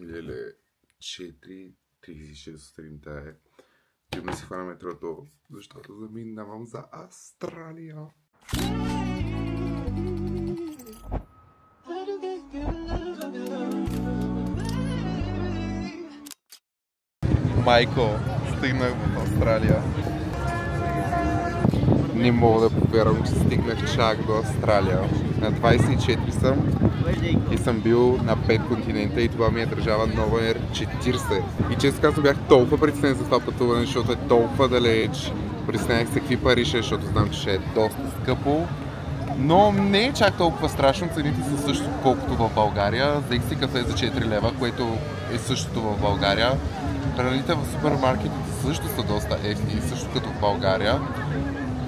Леле, 4:36 сутринта е. Идем да си хвана метрото, защото заминавам за Австралия. Майко, стигнах в Австралия. Не мога да повярвам, че стигнах чак до Австралия. На 24 съм и съм бил на 5 континента и това ми е държава номер 40. И често казвам, бях толкова притеснен за това пътуване, защото е толкова далеч. Притеснях се какви пари ще, защото знам, че ще е доста скъпо. Но не е чак толкова страшно, цените са също колкото в България. Взех си кафе за 4 лева, което е същото в България. Храните в супермаркетите също са доста евтини, също като в България.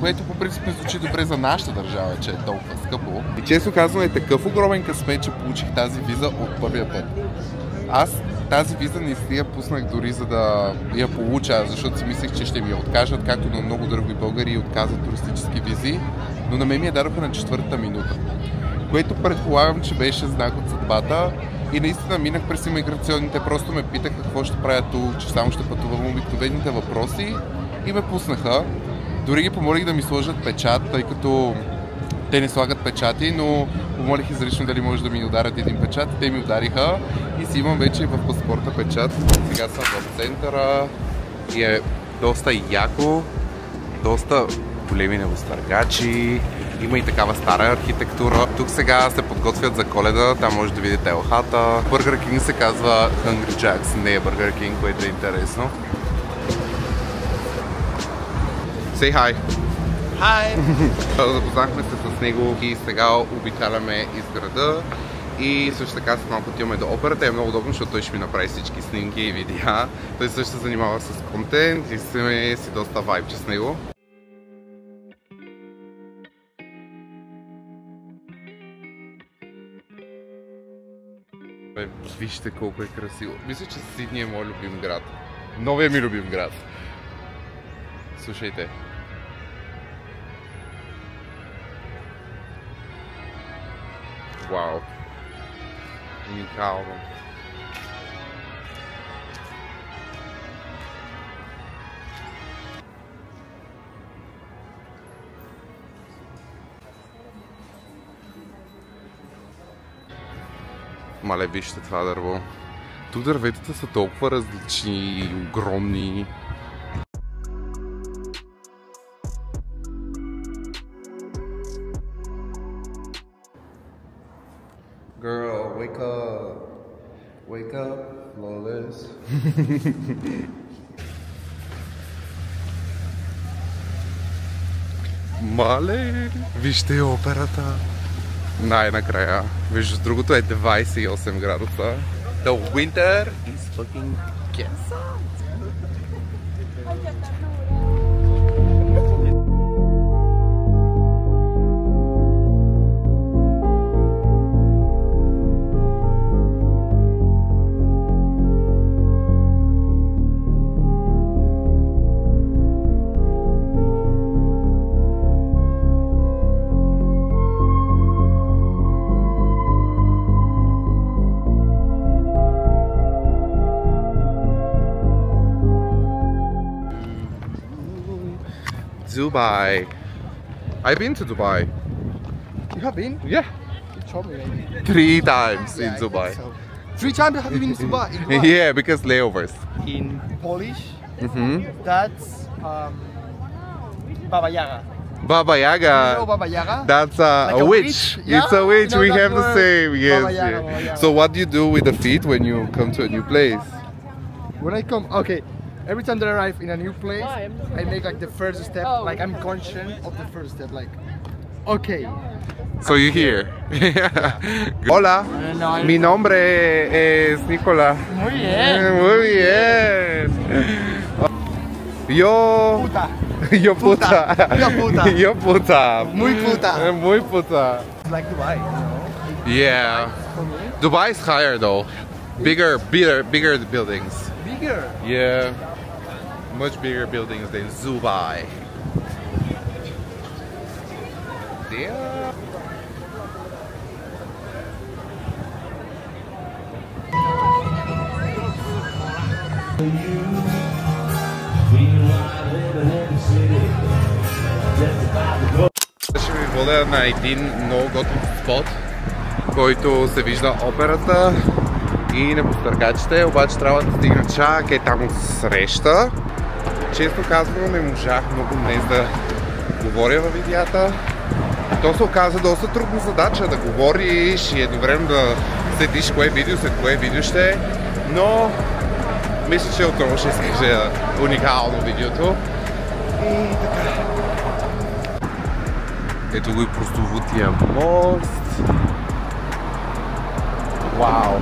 Което по принцип не звучи добре за нашата държава, че е толкова скъпо. И често казвам, е такъв огромен късмет, че получих тази виза от първия път. Аз тази виза не си я пуснах дори за да я получа, защото си мислех, че ще ми я откажат, както на много други българи отказват туристически визи, но на мен ми я дадоха на 4-та минута, което предполагам, че беше знак от съдбата и наистина минах през имиграционните, просто ме питаха какво ще правя тук, че само ще пътувам, обикновените въпроси и ме пуснаха. Дори ги помолих да ми сложат печат, тъй като те не слагат печати, но помолих изрично дали може да ми ударят един печат. Те ми удариха и си имам вече в паспорта печат. Сега съм в центъра и е доста яко, доста големи небостъргачи. Има и такава стара архитектура. Тук сега се подготвят за Коледа, там може да видите елхата. Burger King се казва Hungry Jacks, не е Burger King, което е интересно. Say hi! Hi! Запознахме се с него и сега обикаляме из града. И също така след малко отиваме до операта. Е много удобно, защото той ще ми направи всички снимки и видеа. Той също се занимава с контент и сме си доста вайбче с него. Вижте колко е красиво. Мисля, че Сидни е мой любим град. Новия ми любим град. Слушайте. Вау! Уникално! Мале, вижте това дърво. Тук дърветата са толкова различни и огромни. Girl, wake up. Wake up, flawless. Мале, вижте операта. Най-накрая. Вижте, другото е 28 градуса. The winter is fucking canceled. Dubai. I've been to Dubai. You have been? Yeah. You told me maybe. 3 times Yeah, in I Dubai. think so. 3 times have you been to Dubai? In Dubai? Yeah, because layovers. In Polish, that's Baba Yaga. Baba Yaga. You know Baba Yaga? That's Like a a witch. witch? Yeah? It's a witch. You know We that have the word? same. Yes. Baba Yaga, yes. Baba Yaga. So what do you do with the feet when you come to a new place? When I come, okay, every time that I arrive in a new place, I make like the first step, like I'm conscious of the first step, like, okay. So you here? Hola. No, Mi nombre es Nicola. Muy bien. Muy bien. Yo. Puta. Yo puta. Yo puta. Yo puta. Muy puta. Muy puta. It's like Dubai, you know? Yeah. For me, Dubai is higher though. Bigger buildings. bigger. Yeah. Much bigger buildings than Dubai. Yeah. Ще ви водя на един много готин спот, който се вижда операта и небостъргачите, обаче трябва да стигна чак там от среща. Честно казано не можах много днес да говоря във видеята. То се оказа доста трудна задача да говориш и едновременно да следиш кое видео след кое видео ще е, но мисля, че отново ще изкажа уникално видеото. И така. Ето го и прословутия мост. Вау!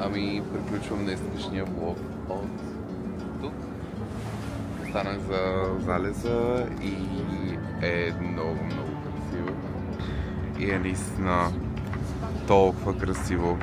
Ами, приключвам днешния влог от тук. Станах за залеза и е много красиво. И е наистина толкова красиво.